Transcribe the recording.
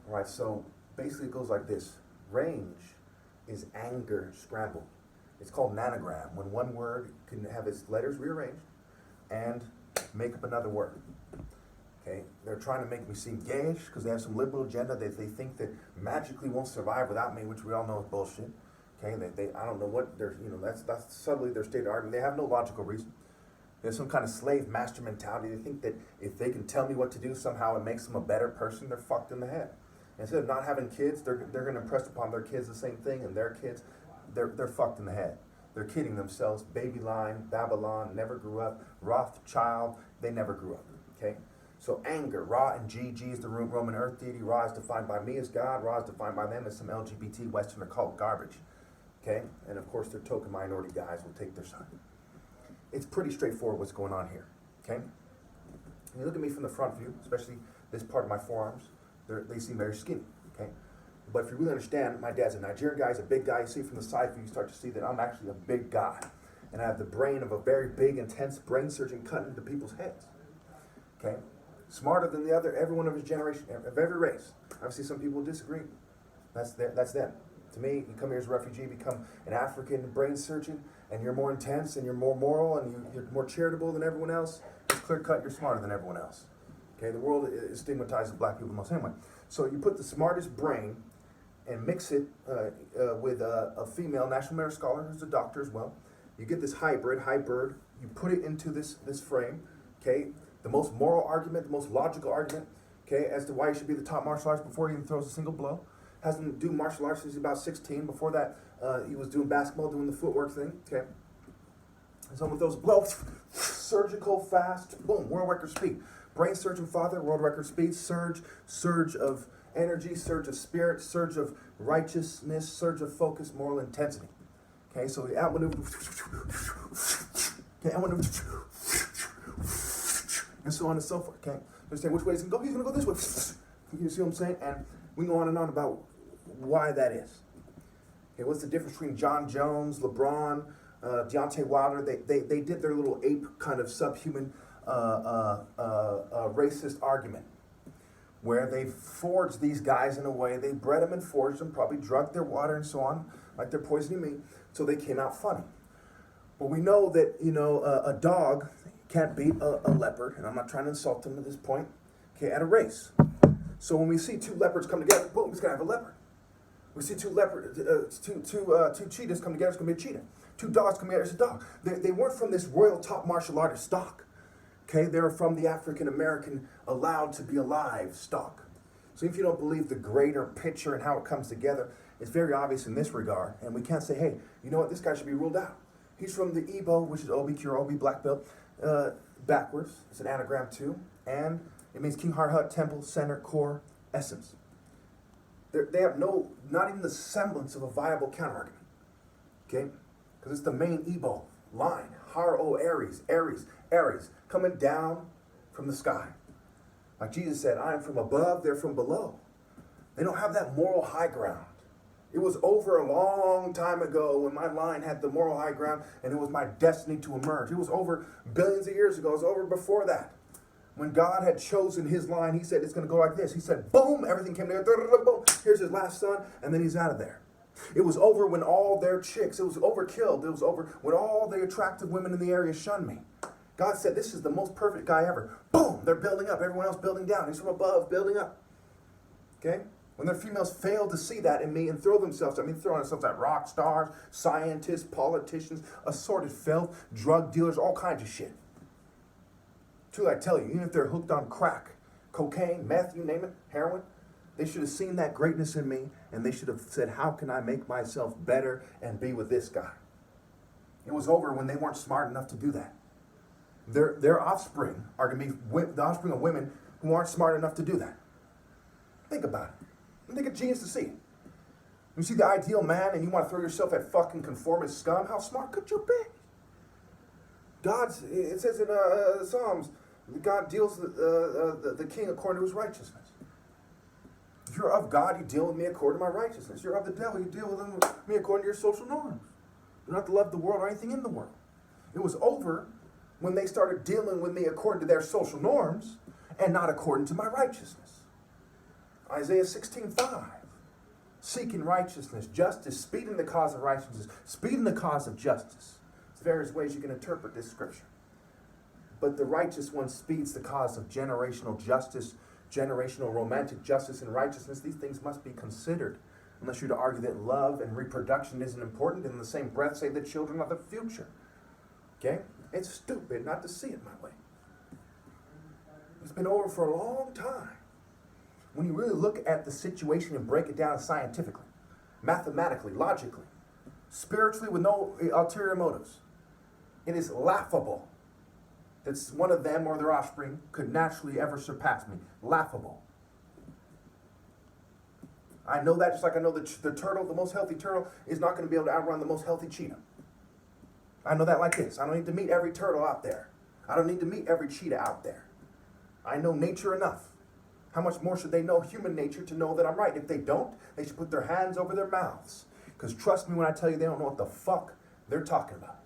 All right, so basically it goes like this. Range is anger scrambled. It's called an anagram, when one word can have its letters rearranged and make up another word. Okay, they're trying to make me seem gayish because they have some liberal agenda that they think that magically won't survive without me, which we all know is bullshit. Okay, I don't know what they're, that's subtly their state of argument. They have no logical reason. There's some kind of slave master mentality. They think that if they can tell me what to do, somehow it makes them a better person. They're fucked in the head. Instead of not having kids, they're going to impress upon their kids the same thing, and their kids, they're fucked in the head. They're kidding themselves. Baby line, Babylon, never grew up. Rothschild, they never grew up. Okay? So anger, Ra and G. G is the Roman earth deity. Ra is defined by me as God. Ra is defined by them as some LGBT Western occult garbage. Okay? And of course, their token minority guys will take their side. It's pretty straightforward what's going on here. Okay? And you look at me from the front view, especially this part of my forearms, they seem very skinny. Okay? But if you really understand, my dad's a Nigerian guy, he's a big guy. You see from the side view, you start to see that I'm actually a big guy. And I have the brain of a very big, intense brain surgeon cutting into people's heads. Okay? Smarter than everyone of his generation, of every race. Obviously, some people disagree. That's them. To me, you come here as a refugee, become an African brain surgeon, and you're more intense, and you're more moral, and you're more charitable than everyone else. It's clear cut, you're smarter than everyone else. Okay, the world stigmatizes black people the most anyway. So you put the smartest brain and mix it with a female national merit scholar who's a doctor as well. You get this hybrid, you put it into this frame, okay? The most moral argument, the most logical argument, okay, as to why he should be the top martial artist before he even throws a single blow. Hasn't do martial arts since he's about 16. Before that, he was doing basketball, doing the footwork thing, okay? And so with those blows, surgical, fast, boom, world record speed. Brain surgeon father, world record speed, surge of energy, surge of spirit, surge of righteousness, surge of focus, moral intensity. Okay, so the outmaneuver, okay, outmaneuver, and so on and so forth. Okay, understand which way he's gonna go? He's gonna go this way. You see what I'm saying? And we go on and on about why that is. Okay, what's the difference between John Jones, LeBron, Deontay Wilder? They did their little ape kind of subhuman racist argument, where they forged these guys in a way, they bred them and forged them, probably drugged their water and so on, like they're poisoning me, so they came out funny. But we know that, a dog can't beat a leopard, and I'm not trying to insult them at this point, okay, at a race. So when we see two leopards come together, boom, it's gonna have a leopard. We see two cheetahs come together, it's gonna be a cheetah. Two dogs come together, it's a dog. They weren't from this royal top martial artist stock. Okay, they're from the African-American allowed to be alive stock. So if you don't believe the greater picture and how it comes together, it's very obvious in this regard. And we can't say, hey, you know what, this guy should be ruled out. He's from the Igbo, which is Obi, Kuro, Obi, black belt, backwards. It's an anagram too. And it means King Heart Hut, temple, center, core, essence. They have not even the semblance of a viable counterargument. Okay? Because it's the main Igbo line. Har-O, Aries, coming down from the sky. Like Jesus said, I am from above, they're from below. They don't have that moral high ground. It was over a long time ago when my line had the moral high ground and it was my destiny to emerge. It was over billions of years ago. It was over before that. When God had chosen his line, he said, it's going to go like this. He said, boom, everything came together. Boom, here's his last son, and then he's out of there. It was over when all their chicks, it was overkilled. It was over when all the attractive women in the area shunned me. God said, this is the most perfect guy ever. Boom, they're building up. Everyone else building down. He's from above, building up. Okay? When their females fail to see that in me and throw themselves at rock stars, scientists, politicians, assorted filth, drug dealers, all kinds of shit. Truly, I tell you, even if they're hooked on crack, cocaine, meth, you name it, heroin, they should have seen that greatness in me, and they should have said, how can I make myself better and be with this guy? It was over when they weren't smart enough to do that. Their offspring are going to be the offspring of women who aren't smart enough to do that. Think about it. And think of genius to see. You see the ideal man and you want to throw yourself at fucking conformist scum? How smart could you be? It says in Psalms, God deals the king according to his righteousness. If you're of God, you deal with me according to my righteousness. You're of the devil, you deal with me according to your social norms. You don't have to love the world or anything in the world. It was over when they started dealing with me according to their social norms and not according to my righteousness. Isaiah 16:5. Seeking righteousness, justice, speeding the cause of righteousness, speeding the cause of justice. There's various ways you can interpret this scripture. But the righteous one speeds the cause of generational justice, generational romantic justice and righteousness. These things must be considered. Unless you're to argue that love and reproduction isn't important, and in the same breath say that children are the future. Okay? It's stupid not to see it my way. It's been over for a long time. When you really look at the situation and break it down scientifically, mathematically, logically, spiritually with no ulterior motives, it is laughable that one of them or their offspring could naturally ever surpass me. Laughable. I know that just like I know the turtle, the most healthy turtle, is not going to be able to outrun the most healthy cheetah. I know that like this. I don't need to meet every turtle out there. I don't need to meet every cheetah out there. I know nature enough. How much more should they know human nature to know that I'm right? If they don't, they should put their hands over their mouths. Because trust me when I tell you, they don't know what the fuck they're talking about.